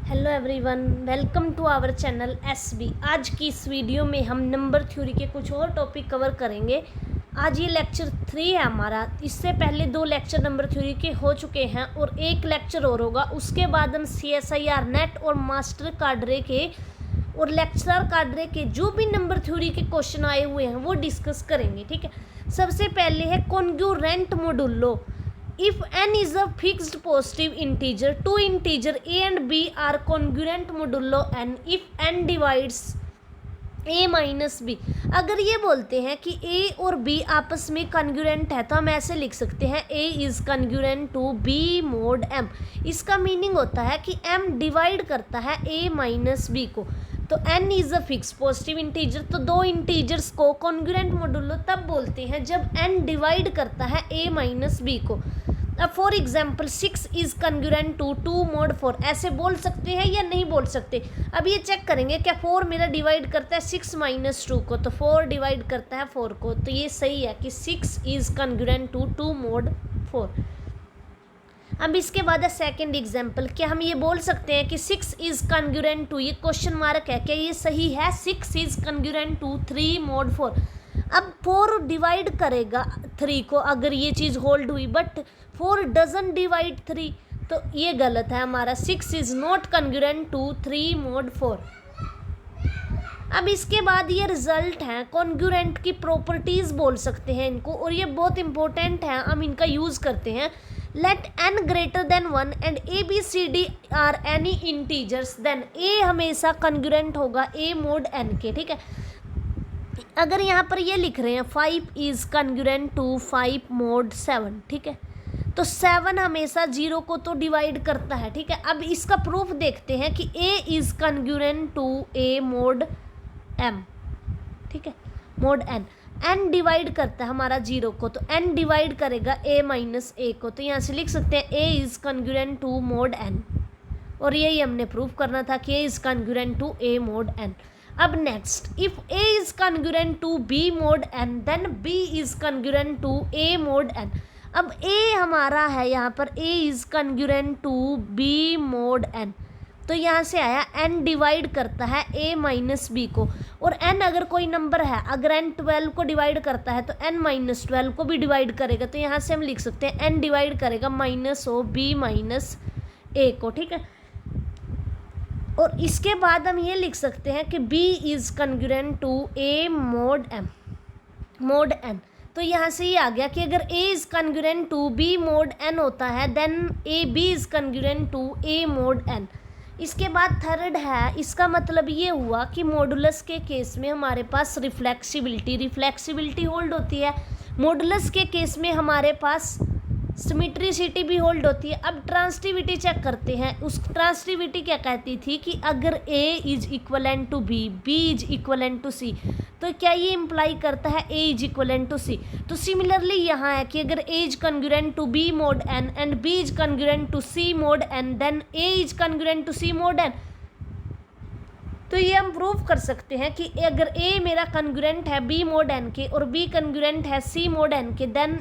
Hello everyone, welcome to our channel SB. आज की इस वीडियो में हम नंबर थ्योरी के कुछ और टॉपिक कवर करेंगे। आज ये लेक्चर 3 है हमारा। इससे पहले 2 लेक्चर नंबर थ्योरी के हो चुके हैं और 1 लेक्चर और होगा। उसके बाद हम CSIR नेट और मास्टर काडरे के और लेक्चरर काडरे के जो भी नंबर थ्योरी के क्वेश्चन आए हुए हैं वो डिस्कस करेंगे। ठीक है, सबसे पहले है congruent modulo. If n is a fixed positive integer, two integer a and b are congruent modulo n if n divides a minus b। अगर ये बोलते हैं कि a और b आपस में कॉन्ग्रुएंट है तो हम ऐसे लिख सकते हैं a is congruent to b mod m। इसका मीनिंग होता है कि m डिवाइड करता है a माइनस b को। तो n is a fix positive integer, तो 2 इंटीजर्स को कॉन्ग्रुएंट मोडुलो तब बोलते हैं जब n डिवाइड करता है a माइनस b को। अब for example 6 is congruent to 2 mod 4, ऐसे बोल सकते हैं या नहीं बोल सकते। अब ये चेक करेंगे क्या 4 मेरा डिवाइड करता है 6 माइनस 2 को, तो 4 डिवाइड करता है 4 को, तो ये सही है कि 6 इज कॉन्ग्रुएंट टू 2 mod 4। अब इसके बाद है सेकेंड एग्जाम्पल। क्या हम ये बोल सकते हैं कि 6 इज कॉन्ग्रुएंट टू, ये क्वेश्चन मार्क है, क्या ये सही है? 6 इज कॉन्ग्रुएंट टू 3 mod 4। अब 4 डिवाइड करेगा 3 को अगर ये चीज़ होल्ड हुई, बट 4 डजन डिवाइड 3, तो ये गलत है हमारा। 6 is not congruent to 3 mod 4। अब इसके बाद ये रिजल्ट हैं, कॉन्ग्रुएंट की प्रॉपर्टीज बोल सकते हैं इनको, और ये बहुत इंपॉर्टेंट है, हम इनका यूज करते हैं। Let n greater than 1 and a b c d are any integers, then a हमेशा कॉन्ग्रुएंट होगा a mod n के। ठीक है, अगर यहाँ पर ये लिख रहे हैं 5 इज कॉन्ग्रुएंट टू 5 mod 7, ठीक है, तो 7 हमेशा 0 को तो डिवाइड करता है। ठीक है, अब इसका प्रूफ देखते हैं कि a is congruent to a mod m। ठीक है, mod n, n डिवाइड करता है हमारा 0 को, तो n डिवाइड करेगा a माइनस a को, तो यहाँ से लिख सकते हैं a is congruent to mod n, और यही हमने प्रूफ करना था कि a is congruent to a mod n। अब next, if a is congruent to b mod n then b is congruent to a mod n। अब a हमारा है यहाँ पर a is congruent to b mod n, तो यहाँ से आया n डिवाइड करता है a माइनस b को, और n अगर कोई नंबर है, अगर n 12 को डिवाइड करता है तो n माइनस 12 को भी डिवाइड करेगा, तो यहाँ से हम लिख सकते हैं n डिवाइड करेगा माइनस ओ b माइनस a को। ठीक है, और इसके बाद हम ये लिख सकते हैं कि b is congruent to a mod n। तो यहाँ से ये आ गया कि अगर a is congruent to b mod n होता है then a b is congruent to a mod n। इसके बाद थर्ड है, इसका मतलब ये हुआ कि मॉडुलस के केस में हमारे पास रिफ्लेक्सिबिलिटी होल्ड होती है, मॉडुलस के केस में हमारे पास सिमेट्रिसिटी भी होल्ड होती है। अब ट्रांसटिविटी चेक करते हैं। उस ट्रांसटिविटी क्या कहती थी कि अगर a is equivalent to b, b is equivalent to c, तो क्या ये इम्प्लाई करता है a is equivalent to c। तो सिमिलरली यहाँ है कि अगर a is congruent to b mod n and b is congruent to c mod n then a is congruent to c mod n। तो ये हम प्रूव कर सकते हैं कि अगर a मेरा कॉन्ग्रुएंट है b mod n के और b कॉन्ग्रुएंट है c mod n के, देन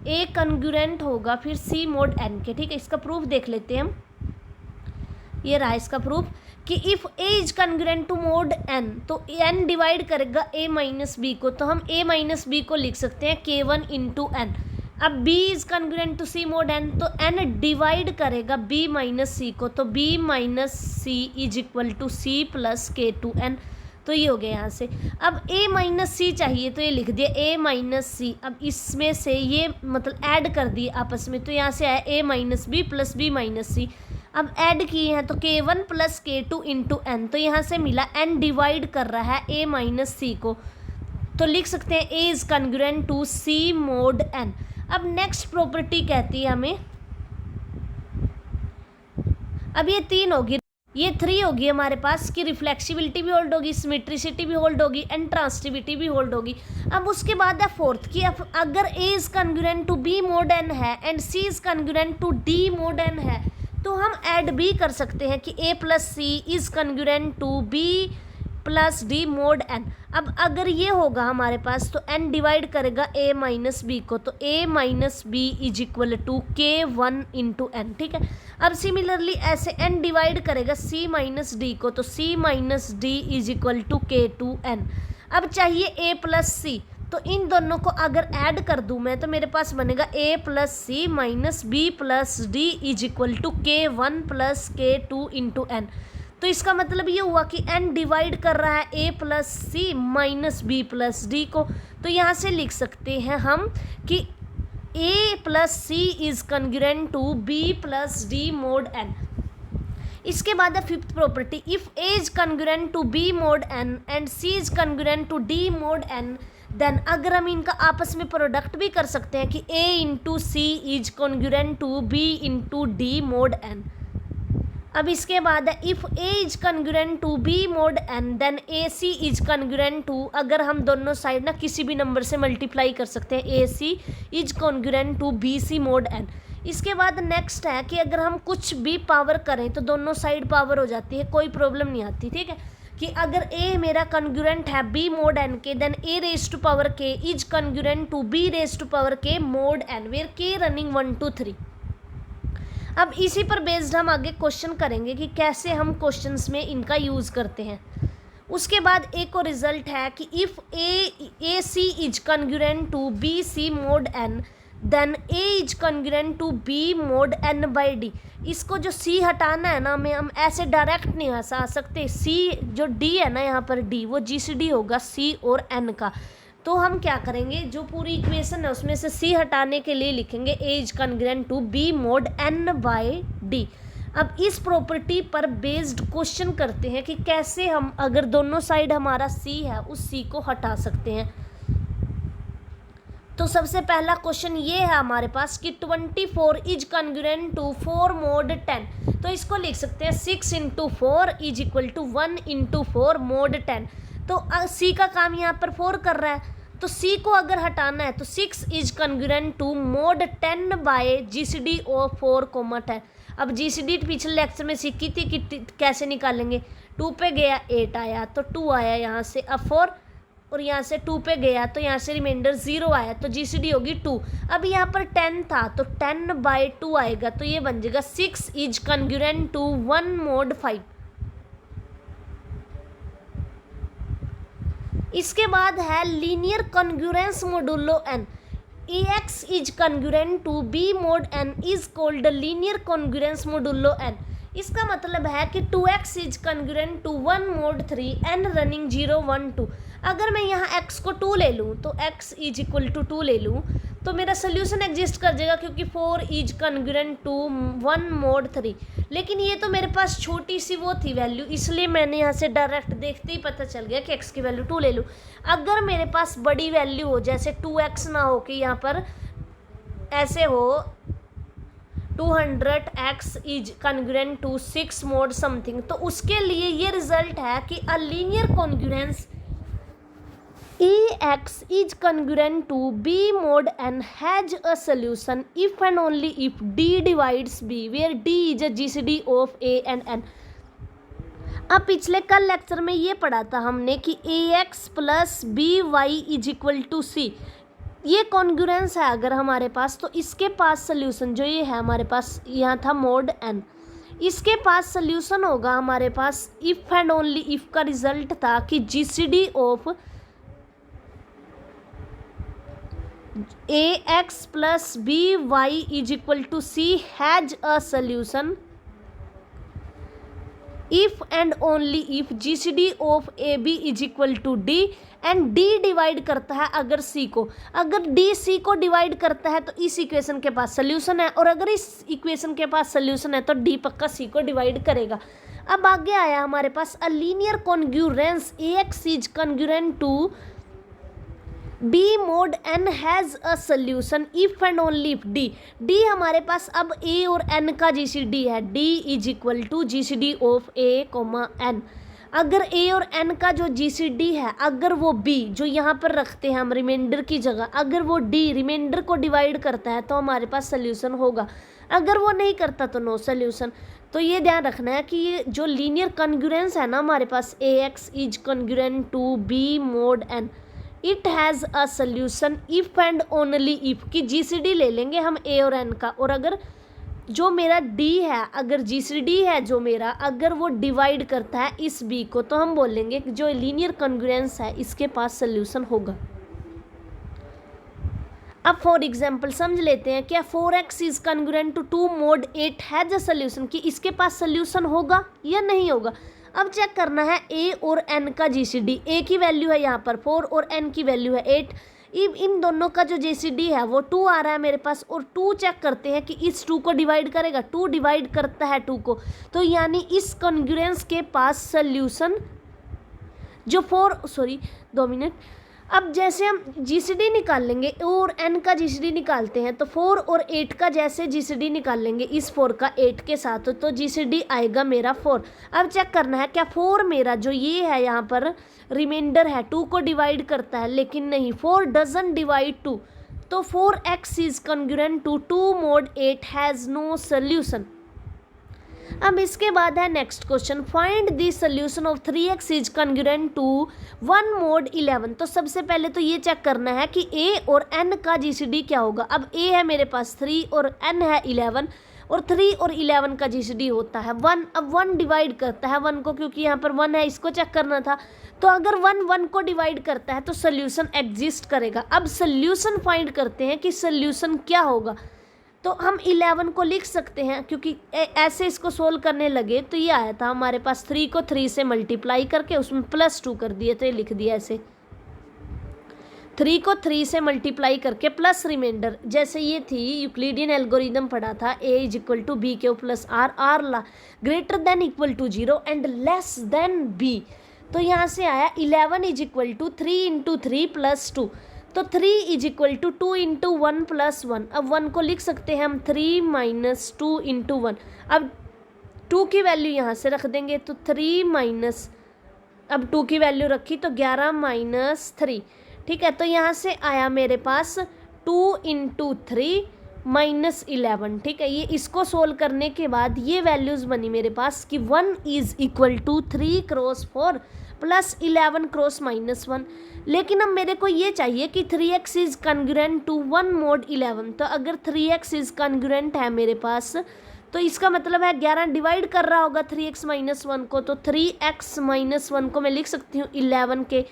a कॉन्ग्रुएंट होगा फिर c mod n के। ठीक है, इसका प्रूफ देख लेते हैं हम। ये रहा इसका प्रूफ कि if a is congruent to mod n, तो n डिवाइड करेगा a माइनस b को, तो हम a माइनस b को लिख सकते हैं k1 इंटू n। अब b is congruent to c mod n, तो n डिवाइड करेगा b माइनस c को, तो b minus c is equal to c plus k2n। तो ये हो गया यहाँ से। अब a माइनस सी चाहिए तो ये लिख दिया a माइनस सी। अब इसमें से ये मतलब ऐड कर दिए आपस में, तो यहाँ से आया a minus B plus B minus C. अब ऐड किए हैं तो k1 plus k2 into n, तो यहाँ से मिला n डिवाइड कर रहा है a माइनस सी को, तो लिख सकते हैं a is congruent to c mod n। अब नेक्स्ट प्रॉपर्टी कहती है हमें, अब ये 3 होगी, ये 3 होगी हमारे पास कि रिफ्लेक्सिबिलिटी भी होल्ड होगी, सिमेट्रिसिटी भी होल्ड होगी एंड ट्रांसटिविटी भी होल्ड होगी। अब उसके बाद है फोर्थ कि अगर a is congruent to b mod n है and c is congruent to d mod n है, तो हम ऐड भी कर सकते हैं कि a plus c is congruent to b plus D mod N. अब अगर ये होगा हमारे पास तो एन डिवाइड करेगा ए माइनस बी को, तो A minus B is equal to K one into N. ठीक है, अब सिमिलरली ऐसे एन डिवाइड करेगा सी माइनस डी को, तो C minus D is equal to K two N. अब चाहिए ए प्लस सी, तो इन दोनों को अगर ऐड कर दूं मैं तो मेरे पास बनेगा A plus C minus B plus D is equal to K one plus K two into N. तो इसका मतलब ये हुआ कि n डिवाइड कर रहा है a plus C minus B plus D को। तो यहाँ से लिख सकते हैं हम कि a plus C is congruent to b plus D mod n। इसके बाद है fifth property, if a is congruent to b mod n and c is congruent to d mod n, then अगर हम इनका आपस में प्रोडक्ट भी कर सकते हैं कि a into C is congruent to b into D mod n। अब इसके बाद है if a is congruent to b mod n then ac is congruent to, अगर हम दोनों साइड ना किसी भी नंबर से मल्टीप्लाई कर सकते हैं, ac is congruent to bc mod n। इसके बाद नेक्स्ट है कि अगर हम कुछ भी पावर करें तो दोनों साइड पावर हो जाती है, कोई प्रॉब्लम नहीं आती। ठीक है, कि अगर a मेरा कन्ग्रुएंट है b मोड n के, then a raise to power k is congruent to b raise to power k mod n, where k running 1 2 3। अब इसी पर बेस्ड हम आगे क्वेश्चन करेंगे कि कैसे हम क्वेश्चंस में इनका यूज़ करते हैं। उसके बाद एक और रिजल्ट है कि if A C is congruent to B C mod N then A is congruent to B mod N by D. इसको जो सी हटाना है ना, हमें हम ऐसे डायरेक्ट नहीं हटा सकते। सी जो डी है ना यहाँ पर डी, वो जी सी डी होगा सी और एन का। तो हम क्या करेंगे, जो पूरी इक्वेशन है उसमें से सी हटाने के लिए लिखेंगे A is congruent to B mod N by D. अब इस प्रॉपर्टी पर बेस्ड क्वेश्चन करते हैं कि कैसे हम अगर दोनों साइड हमारा सी है उस सी को हटा सकते हैं। तो सबसे पहला क्वेश्चन ये है हमारे पास कि 24 इज कन्ग्रुएंट टू 4 मोड 10। तो इसको लिख सकते हैं 6 into 4 is equal to 1 into 4 mod 10। तो सी का काम यहाँ पर 4 कर रहा है, तो सी को अगर हटाना है तो 6 is congruent to mod 10 by G C D of 4,10। अब जी सी डी पिछले लेक्चर में सीखी थी कि कैसे निकालेंगे। 2 पे गया 8 आया तो 2 आया यहाँ से, अब 4 और यहाँ से 2 पे गया तो यहाँ से रिमाइंडर 0 आया तो जी सी डी होगी 2। अब यहाँ पर 10 था तो 10 बाई 2 आएगा, तो ये बन जाएगा 6 इज कन्ग्रुएंट टू 1 मोड 5। इसके बाद है linear congruence modulo n। ax is congruent to b mod n is called linear congruence modulo n। इसका मतलब है कि 2x is congruent to 1 mod 3 n running 0 1 2। अगर मैं यहाँ x को 2 ले लूँ तो x इज इक्वल टू 2 ले लूँ तो मेरा सोल्यूशन एग्जिस्ट कर जाएगा, क्योंकि 4 इज कन्ग्रुएंट टू 1 मोड 3। लेकिन ये तो मेरे पास छोटी सी वो थी वैल्यू, इसलिए मैंने यहाँ से डायरेक्ट देखते ही पता चल गया कि x की वैल्यू 2 ले लूँ। अगर मेरे पास बड़ी वैल्यू हो, जैसे 2x ना हो कि यहाँ पर ऐसे हो 200x is congruent to 6 mod something, तो उसके लिए ये रिजल्ट है कि a linear congruence ax is congruent to b mod n has a solution if and only if d divides b, where d is a GCD of a and n। अब पिछले कल lecture में ये पढ़ा था हमने कि ax plus B Y is equal to C, ये कॉन्ग्रुएंस है अगर हमारे पास, तो इसके पास सोल्यूशन जो ये है हमारे पास यहाँ था मोड n, इसके पास सोल्यूशन होगा हमारे पास इफ़ एंड ओनली इफ़ का रिजल्ट था कि GCD of ax plus B Y is equal to C has a solution if and only if GCD of A B is equal to D and D divide करता है अगर सी को। अगर D C को divide करता है तो इस इक्वेशन के पास सोल्यूशन है, और अगर इस इक्वेशन के पास सोल्यूशन है तो डी पक्का सी को डिवाइड करेगा। अब आगे आया हमारे पास a linear congruence ax is congruent to b mod n has a solution if and only if d। d हमारे पास अब a और n का GCD है, d is equal to GCD of a n। अगर a और n का जो GCD है, अगर वो b जो यहाँ पर रखते हैं हम रिमाइंडर की जगह, अगर वो d रिमाइंडर को डिवाइड करता है तो हमारे पास सोल्यूशन होगा, अगर वो नहीं करता तो नो सोल्यूशन। तो ये ध्यान रखना है कि ये जो लीनियर कॉन्ग्रुएंस है ना हमारे पास, ax is congruent to b mod n, it has a solution if and only if, कि जीसीडी ले लेंगे हम a और n का, और अगर जो मेरा d है, अगर जीसीडी है जो मेरा, अगर वो डिवाइड करता है इस b को, तो हम बोलेंगे कि जो लीनियर कॉन्ग्रुएंस है इसके पास सोल्यूशन होगा। अब फॉर एग्जाम्पल समझ लेते हैं, क्या 4x is congruent to 2 mod 8 has a solution, कि इसके पास सोल्यूशन होगा या नहीं होगा। अब चेक करना है a और n का जीसीडी, a की वैल्यू है यहाँ पर 4 और n की वैल्यू है 8, इन दोनों का जो जीसीडी है वो 2 आ रहा है मेरे पास, और 2 चेक करते हैं कि इस 2 को डिवाइड करेगा, 2 डिवाइड करता है 2 को, तो यानी इस कॉन्ग्रुएंस के पास सोल्यूशन जो 2 मिनट। अब जैसे हम जीसीडी निकाल लेंगे, और n का जीसीडी निकालते हैं, तो 4 और 8 का जैसे जीसीडी निकाल लेंगे इस 4 का 8 के साथ, तो जीसीडी आएगा मेरा 4। अब चेक करना है क्या 4 मेरा जो ये है यहाँ पर रिमाइंडर है 2 को डिवाइड करता है, लेकिन नहीं, 4 डजंट डिवाइड 2, तो 4x is congruent to 2 mod 8 has no solution. अब इसके बाद है next question, find the solution of 3x is congruent to 1 mod 11। तो सबसे पहले तो ये चेक करना है कि a और n का जीसीडी क्या होगा। अब a है मेरे पास 3 और n है 11, और 3 और 11 का जीसीडी होता है 1। अब 1 डिवाइड करता है 1 को, क्योंकि यहाँ पर 1 है, इसको चेक करना था, तो अगर 1 को डिवाइड करता है तो सोल्यूशन एग्जिस्ट करेगा। अब सोल्यूशन फाइंड करते हैं कि सोल्यूशन क्या होगा, तो हम 11 को लिख सकते हैं, क्योंकि ऐसे इसको सोल्व करने लगे तो ये आया था हमारे पास 3 को 3 से मल्टीप्लाई करके उसमें +2 कर दिए, तो ये लिख दिया ऐसे 3 को 3 से मल्टीप्लाई करके प्लस रिमाइंडर, जैसे ये थी यूक्लिडियन एल्गोरिदम पढ़ा था, a is equal to B K plus R, R ला greater than equal to 0 and less than b, तो यहाँ से आया 11 is equal to 3 into 3 plus 2, तो 3 is equal to 2 into 1 plus 1। अब 1 को लिख सकते हैं हम 3 माइनस 2 इंटू 1। अब 2 की वैल्यू यहाँ से रख देंगे, तो 3 माइनस, अब 2 की वैल्यू रखी तो 11 माइनस 3, ठीक है, तो यहाँ से आया मेरे पास 2 इंटू 3 माइनस 11, ठीक है। ये इसको सोल्व करने के बाद ये वैल्यूज़ बनी मेरे पास कि 1 is equal to 3 cross 4 plus 11 cross minus 1। लेकिन अब मेरे को ये चाहिए कि 3x is congruent to 1 mod 11, तो अगर 3x इज कॉन्ग्रुएंट है मेरे पास, तो इसका मतलब है 11 डिवाइड कर रहा होगा 3x माइनस 1 को, तो 3x माइनस 1 को मैं लिख सकती हूँ 11 के,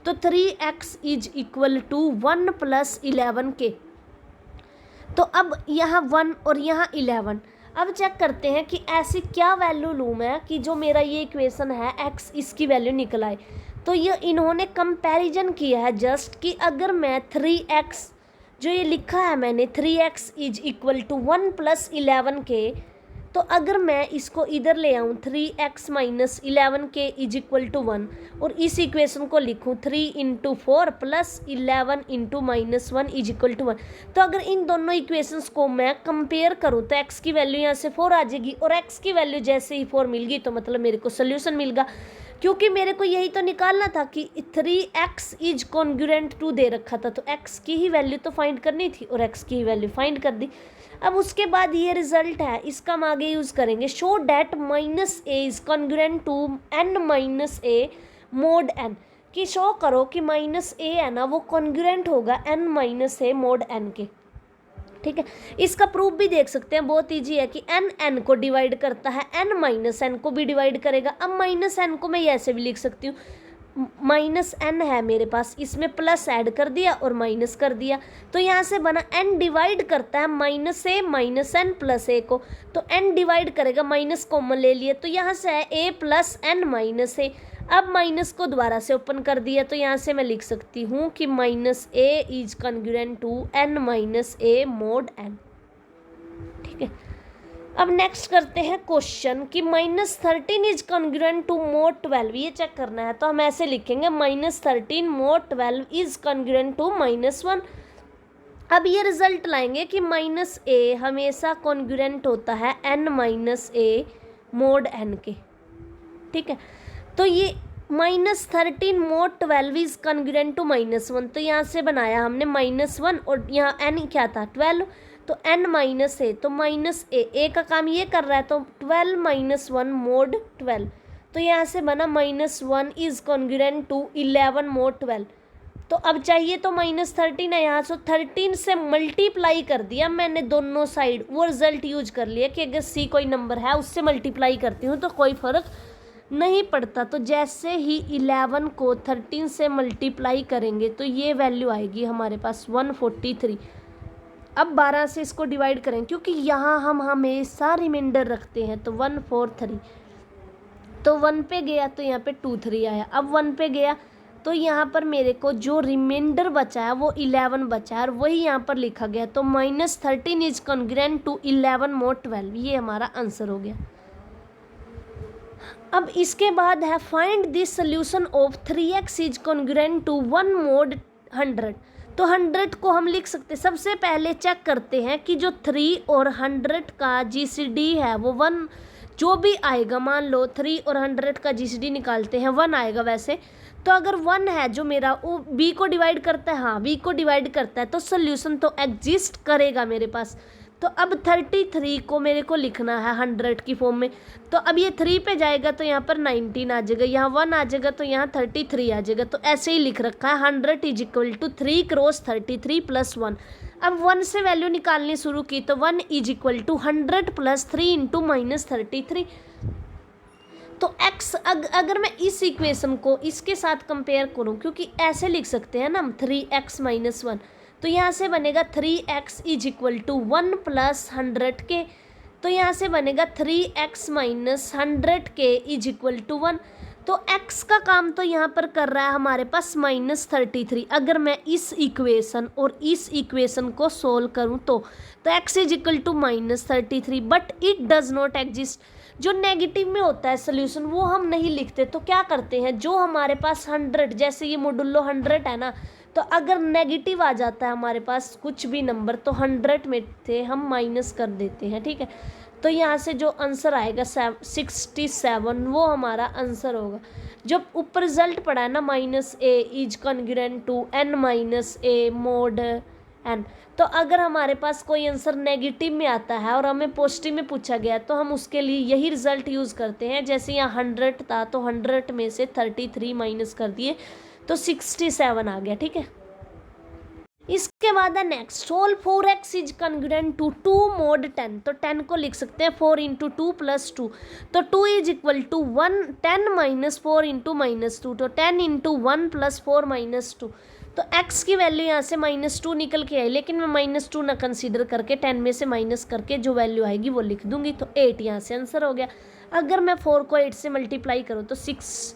तो 3x is equal to 1 plus 11 के। तो अब यहाँ 1 और यहाँ 11। अब चेक करते हैं कि ऐसी क्या वैल्यू लूँ मैं कि जो मेरा ये इक्वेशन है x इसकी वैल्यू निकल आए। तो ये इन्होंने कंपैरिजन किया है जस्ट कि अगर मैं 3x जो ये लिखा है मैंने 3x is equal to 1 plus 11 के, तो अगर मैं इसको इधर ले आऊँ 3x माइनस 11 के इज इक्वल टू 1 और इस इक्वेशन को लिखूँ 3 into 4 plus 11 into minus 1 is equal to 1, तो अगर इन दोनों इक्वेशंस को मैं कंपेयर करूँ तो x की वैल्यू यहाँ से 4 आ जाएगी और x की वैल्यू जैसे ही 4 मिल गई तो मतलब मेरे को सोल्यूशन मिल गया, क्योंकि मेरे को यही तो निकालना था कि 3x इज कॉन्ग्रुएंट टू दे रखा था, तो x की ही वैल्यू तो फाइंड करनी थी और x की ही वैल्यू फाइंड कर दी। अब उसके बाद ये रिजल्ट है, इसका हम आगे यूज़ करेंगे, show that minus a is congruent to n minus a mod n, कि शो करो कि माइनस ए है ना वो कॉन्ग्रुएंट होगा n minus a mod n के, ठीक है। इसका प्रूफ भी देख सकते हैं, बहुत ईजी है कि n को डिवाइड करता है, n माइनस n को भी डिवाइड करेगा। अब माइनस n को मैं ऐसे भी लिख सकती हूँ, माइनस n है मेरे पास, इसमें प्लस ऐड कर दिया और माइनस कर दिया, तो यहाँ से बना n डिवाइड करता है माइनस ए माइनस n प्लस ए को, तो n डिवाइड करेगा, माइनस कॉमन ले लिए, तो यहाँ से है a प्लस n माइनस ए। अब माइनस को दोबारा से ओपन कर दिया, तो यहाँ से मैं लिख सकती हूँ कि minus a is congruent to n minus a mod n, ठीक है। अब नेक्स्ट करते हैं क्वेश्चन कि -13 इज कॉन्ग्रुएंट टू मोड 12, ये चेक करना है, तो हम ऐसे लिखेंगे -13 मोड 12 इज कॉन्ग्रुएंट टू -1। अब ये रिजल्ट लाएंगे कि माइनस ए हमेशा कॉन्ग्रुएंट होता है n minus a mod n के, ठीक है। तो ये -13 मोड 12 इज कॉन्ग्रुएंट टू -1, तो यहाँ से बनाया हमने -1 और यहाँ n क्या था 12, तो n माइनस ए, तो माइनस ए का काम ये कर रहा है, तो 12 माइनस 1 मोड 12, तो यहाँ से बना -1 इज कॉन्ग्रुएंट टू 11 मोड 12। तो अब चाहिए तो -13 है यहाँ, सो 13 से मल्टीप्लाई कर दिया मैंने दोनों साइड, वो रिजल्ट यूज कर लिया कि अगर सी कोई नंबर है उससे मल्टीप्लाई करती हूँ तो कोई फ़र्क नहीं पड़ता। तो जैसे ही 11 को 13 से मल्टीप्लाई करेंगे तो ये वैल्यू आएगी हमारे पास 143। अब 12 से इसको डिवाइड करें क्योंकि यहाँ हम हमेशा रिमाइंडर रखते हैं, तो 143, तो 1 पे गया तो यहाँ पे 23 आया। अब 1 पे गया तो यहाँ पर मेरे को जो रिमाइंडर बचा है वो 11 बचा है और वही यहाँ पर लिखा गया, तो -13 इज कॉन्ग्रुएंट टू 11 मोड 12, ये हमारा आंसर हो गया। अब इसके बाद है find this solution of 3x is congruent to 1 mod 100। तो 100 को हम लिख सकते, सबसे पहले चेक करते हैं कि जो 3 और 100 का GCD है वो 1 जो भी आएगा, मान लो 3 और 100 का GCD निकालते हैं 1 आएगा वैसे, तो अगर 1 है जो मेरा वो b को डिवाइड करता है, हाँ b को डिवाइड करता है, तो सोल्यूशन तो एग्जिस्ट करेगा मेरे पास। तो अब 33 को मेरे को लिखना है 100 की फॉर्म में, तो अब ये 3 पे जाएगा तो यहाँ पर 19 आ जाएगा, यहाँ 1 आ जाएगा तो यहाँ 33 आ जाएगा, तो ऐसे ही लिख रखा है 100 is equal to 3 cross 33 plus 1। अब 1 से वैल्यू निकालनी शुरू की तो 1 is equal to 100 plus 3 into -33। तो x अगर मैं इस इक्वेशन को इसके साथ कंपेयर करूं, क्योंकि ऐसे लिख सकते हैं ना हम 3x माइनस 1, तो यहाँ से बनेगा 3x is equal to 1 plus 100 के, तो यहाँ से बनेगा 3x माइनस 100 के इज इक्वल टू 1। तो x का काम तो यहाँ पर कर रहा है हमारे पास -33। अगर मैं इस इक्वेशन और इस इक्वेशन को सोल्व करूँ तो x is equal to -33, but it does not exist. जो नेगेटिव में होता है सोल्यूशन वो हम नहीं लिखते, तो क्या करते हैं, जो हमारे पास 100, जैसे ये मोडुलो 100 है ना, तो अगर नेगेटिव आ जाता है हमारे पास कुछ भी नंबर तो 100 में थे हम माइनस कर देते हैं, ठीक है। तो यहाँ से जो आंसर आएगा 67 वो हमारा आंसर होगा। जब ऊपर रिजल्ट पड़ा है ना -a is congruent to n minus a mod n, तो अगर हमारे पास कोई आंसर नेगेटिव में आता है और हमें पॉजिटिव में पूछा गया तो हम उसके लिए यही रिजल्ट यूज़ करते हैं। जैसे यहाँ 100 था तो 100 में से 33 माइनस कर दिए तो 67 आ गया, ठीक है। इसके बाद है next, solve 4x is congruent to 2 mod 10। तो 10 को लिख सकते हैं 4 इंटू 2 प्लस 2, तो 2 is equal to 10 minus 4 into -2, तो 10 इंटू 1 प्लस 4 माइनस 2। तो x की वैल्यू यहाँ से -2 निकल के आई, लेकिन मैं -2 ना कंसीडर करके 10 में से माइनस करके जो वैल्यू आएगी वो लिख दूंगी, तो 8 यहाँ से आंसर हो गया। अगर मैं 4 को 8 से मल्टीप्लाई करूँ तो 6,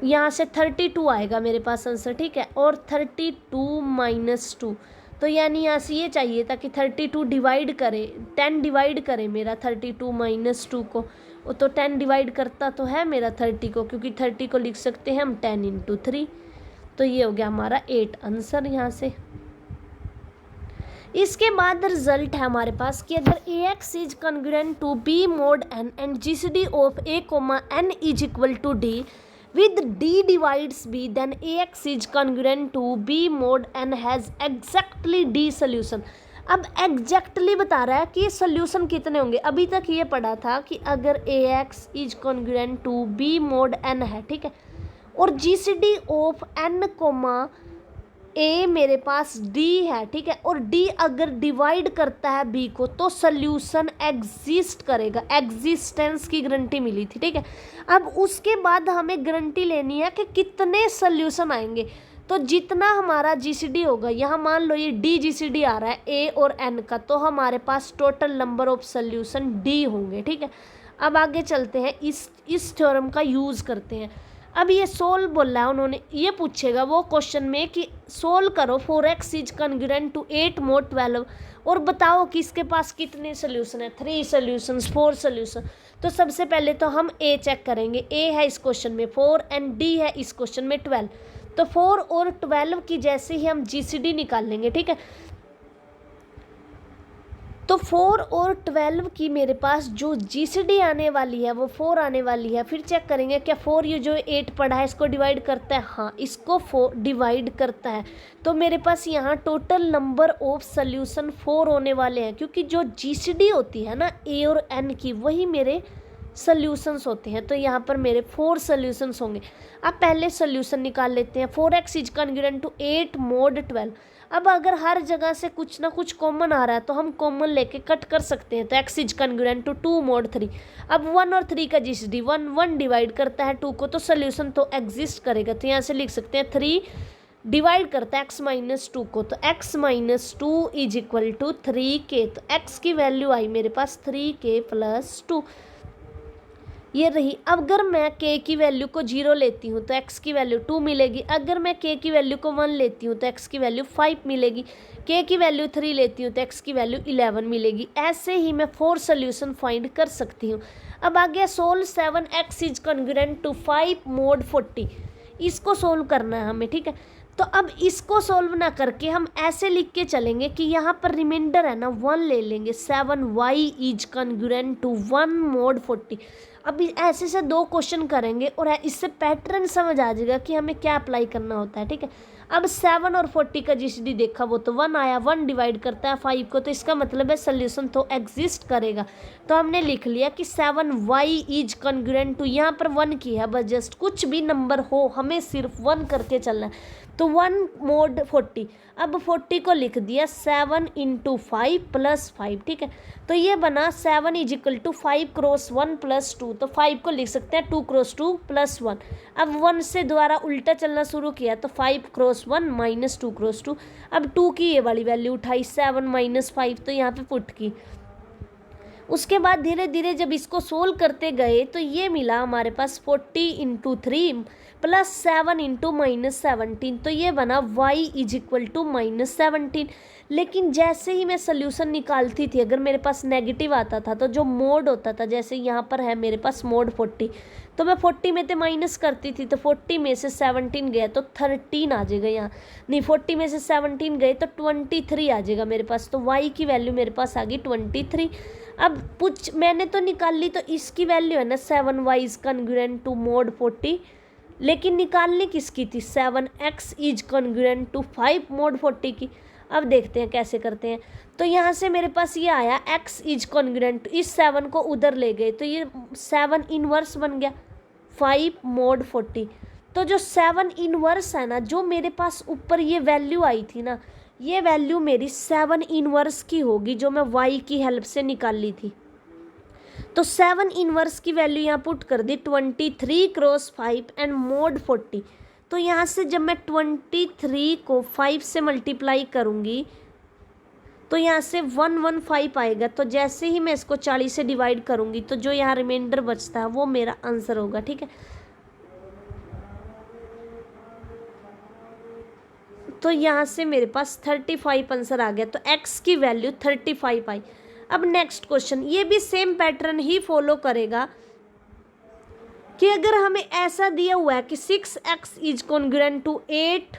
यहाँ से 32 आएगा मेरे पास आंसर, ठीक है। और 32 माइनस 2, तो यानी यहाँ से ये चाहिए था कि 32 डिवाइड करे, 10 डिवाइड करे मेरा 32 माइनस 2 को, तो 10 डिवाइड करता तो है मेरा 30 को, क्योंकि 30 को लिख सकते हैं हम 10 इंटू 3, तो ये हो गया हमारा 8 आंसर यहाँ से। इसके बाद रिजल्ट है हमारे पास कि अगर ax is congruent to b mod n and GCD of a, n is equal to d with d divides b, then ax is congruent to b mod n has exactly d solution। अब exactly बता रहा है कि solution कितने होंगे। अभी तक ये पढ़ा था कि अगर ax is congruent to b mod n है, ठीक है, और GCD of n comma a मेरे पास d है, ठीक है, और d अगर डिवाइड करता है b को तो सोल्यूशन एग्जिस्ट करेगा, एग्जिस्टेंस की गारंटी मिली थी, ठीक है। अब उसके बाद हमें गारंटी लेनी है कि कितने सोल्यूशन आएंगे, तो जितना हमारा GCD होगा, यहाँ मान लो ये d GCD आ रहा है a और n का, तो हमारे पास total number of solution d होंगे, ठीक है। अब आगे चलते हैं, इस थ्योरम का यूज़ करते हैं। अब ये सोल्व बोला है उन्होंने, ये पूछेगा वो क्वेश्चन में कि सोल्व करो 4x is congruent to 8 mode 12 और बताओ कि इसके पास कितने सोल्यूशन है, 3 सोल्यूशन, 4 सोल्यूशन। तो सबसे पहले तो हम a चेक करेंगे, a है इस क्वेश्चन में 4 एंड d है इस क्वेश्चन में 12, तो 4 और 12 की जैसे ही हम GCD निकाल लेंगे, ठीक है। तो 4 और 12 की मेरे पास जो जीसीडी आने वाली है वो 4 आने वाली है। फिर चेक करेंगे क्या 4 ये जो 8 पढ़ा है इसको डिवाइड करता है, हाँ इसको 4 डिवाइड करता है। तो मेरे पास यहाँ टोटल नंबर ऑफ सोल्यूशन 4 होने वाले हैं, क्योंकि जो जीसीडी होती है ना ए और एन की, वही मेरे सोल्यूशंस होते हैं। तो यहाँ पर मेरे 4 सोल्यूशंस होंगे। अब पहले सोल्यूशन निकाल लेते हैं। 4x is congruent to 8 mod 12। अब अगर हर जगह से कुछ ना कुछ कॉमन आ रहा है तो हम कॉमन लेके कट कर सकते हैं। तो x is congruent to 2 mod 3। अब 1 और 3 का जीसीडी 1 डिवाइड करता है 2 को, तो सोल्यूशन तो एग्जिस्ट करेगा। तो यहाँ से लिख सकते हैं 3 डिवाइड करता है x माइनस 2 को, तो x minus 2 is equal to 3k। तो x की वैल्यू आई मेरे पास 3k प्लस 2, ये रही। अब अगर मैं k की वैल्यू को 0 लेती हूँ तो x की वैल्यू 2 मिलेगी। अगर मैं k की वैल्यू को 1 लेती हूँ तो x की वैल्यू 5 मिलेगी। k की वैल्यू 3 लेती हूँ तो x की वैल्यू 11 मिलेगी। ऐसे ही मैं 4 सोल्यूशन फाइंड कर सकती हूँ। अब आ गया solve 7x is congruent to 5 mod 40। इसको सोल्व करना है हमें, ठीक है। तो अब इसको सोल्व ना करके हम ऐसे लिख के चलेंगे कि यहाँ पर रिमाइंडर है ना 1 ले लेंगे। 7y is congruent to 1 mod 40। अब ऐसे से 2 क्वेश्चन करेंगे और इससे पैटर्न समझ आ जाएगा कि हमें क्या अप्लाई करना होता है, ठीक है। अब 7 और 40 का जीसीडी देखा, वो तो 1 आया, 1 डिवाइड करता है 5 को, तो इसका मतलब है सोल्यूशन तो एग्जिस्ट करेगा। तो हमने लिख लिया कि 7y इज कॉन्ग्रुएंट टू, यहाँ पर 1 की है बस, जस्ट कुछ भी नंबर हो हमें सिर्फ 1 करके चलना है। तो 1 mod 40। अब 40 को लिख दिया 7 इंटू 5 प्लस 5, ठीक है। तो ये बना 7 is equal to 5 cross 1 plus 2। तो 5 को लिख सकते हैं 2 क्रॉस 2 प्लस 1। अब 1 से द्वारा उल्टा चलना शुरू किया तो 5 क्रॉस 1 माइनस 2 क्रॉस 2। अब 2 की ये वाली वैल्यू उठाई 7 माइनस 5, तो यहाँ पे पुट की। उसके बाद धीरे धीरे जब इसको सोल्व करते गए तो ये मिला हमारे पास 40 इंटू 3 प्लस 7 इंटू माइनस 17। तो ये बना y is equal to minus 17। लेकिन जैसे ही मैं सोल्यूशन निकालती थी, अगर मेरे पास नेगेटिव आता था तो जो मोड होता था, जैसे यहाँ पर है मेरे पास मोड 40, तो मैं 40 में से माइनस करती थी, तो 40 में से 17 गया तो 13 आ जाएगा यहाँ। नहीं, 40 में से 17 गए तो 23 आ जाएगा मेरे पास। तो y की वैल्यू मेरे पास आ गई 23। अब कुछ मैंने तो निकाल ली, तो इसकी वैल्यू है ना 7y is congruent to mod 40, लेकिन निकालने किसकी थी, 7x is congruent to 5 mod 40 की। अब देखते हैं कैसे करते हैं। तो यहाँ से मेरे पास ये आया x इज कॉन्ग्रुएंट, इस 7 को उधर ले गए तो ये 7 इनवर्स बन गया 5 mod 40। तो जो 7 इनवर्स है ना, जो मेरे पास ऊपर ये वैल्यू आई थी ना, ये वैल्यू मेरी 7 इनवर्स की होगी, जो मैं y की हेल्प से निकाल ली थी। तो 7 इनवर्स की वैल्यू यहाँ पुट कर दी 23 क्रॉस 5 एंड mod 40। तो यहाँ से जब मैं 23 को 5 से मल्टीप्लाई करूँगी तो यहाँ से 115 आएगा। तो जैसे ही मैं इसको 40 से डिवाइड करूँगी तो जो यहाँ रिमाइंडर बचता है वो मेरा आंसर होगा, ठीक है। तो यहाँ से मेरे पास 35 आंसर आ गया। तो x की वैल्यू 35 आई। अब नेक्स्ट क्वेश्चन, ये भी सेम पैटर्न ही फॉलो करेगा कि अगर हमें ऐसा दिया हुआ है कि 6x is congruent to 8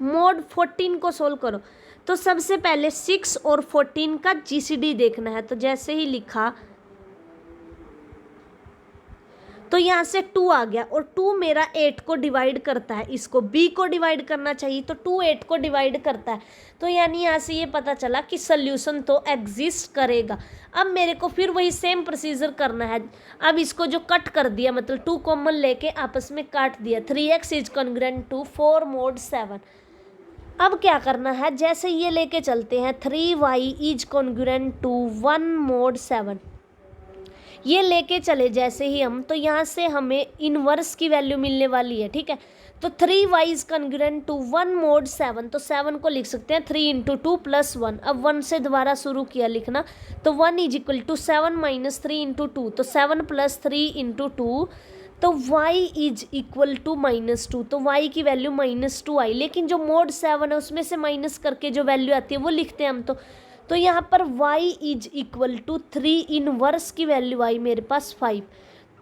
mod 14 को सोल्व करो, तो सबसे पहले 6 और 14 का जीसीडी देखना है। तो जैसे ही लिखा तो यहाँ से 2 आ गया, और 2 मेरा 8 को डिवाइड करता है, इसको b को डिवाइड करना चाहिए, तो 2 8 को डिवाइड करता है। तो यानी यहाँ से ये पता चला कि सोल्यूशन तो एग्जिस्ट करेगा। अब मेरे को फिर वही सेम प्रोसीजर करना है। अब इसको जो कट कर दिया, मतलब 2 कॉमन लेके आपस में काट दिया। 3x is congruent to 4 mod 7। अब क्या करना है, जैसे ये लेके चलते हैं 3y is congruent to 1 mod 7, ये लेके चले जैसे ही हम, तो यहाँ से हमें इनवर्स की वैल्यू मिलने वाली है, ठीक है। तो 3y is congruent to 1 mod 7, तो 7 को लिख सकते हैं 3 इंटू 2 प्लस 1। अब 1 से दोबारा शुरू किया लिखना, तो 1 is equal to 7 minus 3 into 2, तो 7 प्लस 3 इंटू 2, तो y इज इक्वल टू -2। तो y की वैल्यू -2 आई, लेकिन जो mod 7 है उसमें से माइनस करके जो वैल्यू आती है वो लिखते हैं हम। तो यहाँ पर y is equal to 3 inverse की वैल्यू आई मेरे पास 5।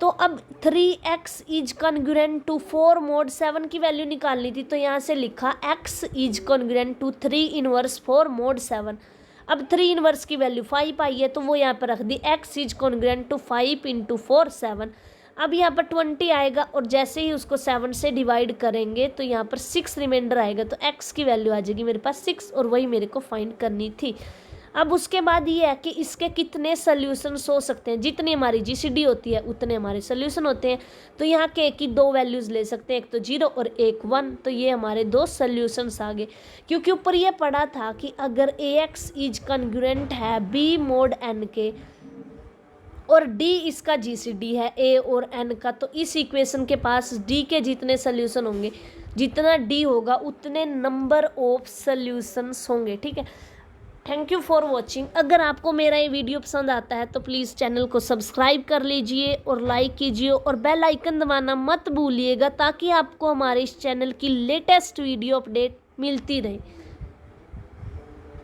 तो अब 3x is congruent to 4 mod 7 की वैल्यू निकालनी थी, तो यहाँ से लिखा x is congruent to 3 inverse 4 mod 7। अब 3 इनवर्स की वैल्यू 5 आई है तो वो यहाँ पर रख दी, x इज कॉन्ग्रुएंट टू 5 × 4 7। अब यहाँ पर 20 आएगा और जैसे ही उसको 7 से डिवाइड करेंगे तो यहाँ पर 6 रिमाइंडर आएगा, तो x की वैल्यू आ जाएगी मेरे पास 6, और वही मेरे को फाइंड करनी थी। अब उसके बाद ये है कि इसके कितने सॉल्यूशंस हो सकते हैं, जितनी हमारी जीसीडी होती है उतने हमारे सॉल्यूशन होते हैं। तो यहाँ के की 2 वैल्यूज़ ले सकते हैं, एक तो 0 और एक 1, तो ये हमारे 2 सॉल्यूशंस आ गए। क्योंकि ऊपर ये पढ़ा था कि अगर ax इज कॉन्ग्रुएंट है b mod n के और d इसका जीसीडी है a और n का, तो इस इक्वेशन के पास d के जितने सॉल्यूशन होंगे, जितना d होगा उतने नंबर ऑफ सॉल्यूशंस होंगे। ठीक है, थैंक यू फॉर वॉचिंग। अगर आपको मेरा ये वीडियो पसंद आता है तो प्लीज़ चैनल को सब्सक्राइब कर लीजिए और लाइक कीजिए और बेल आइकन दबाना मत भूलिएगा, ताकि आपको हमारे इस चैनल की लेटेस्ट वीडियो अपडेट मिलती रहे।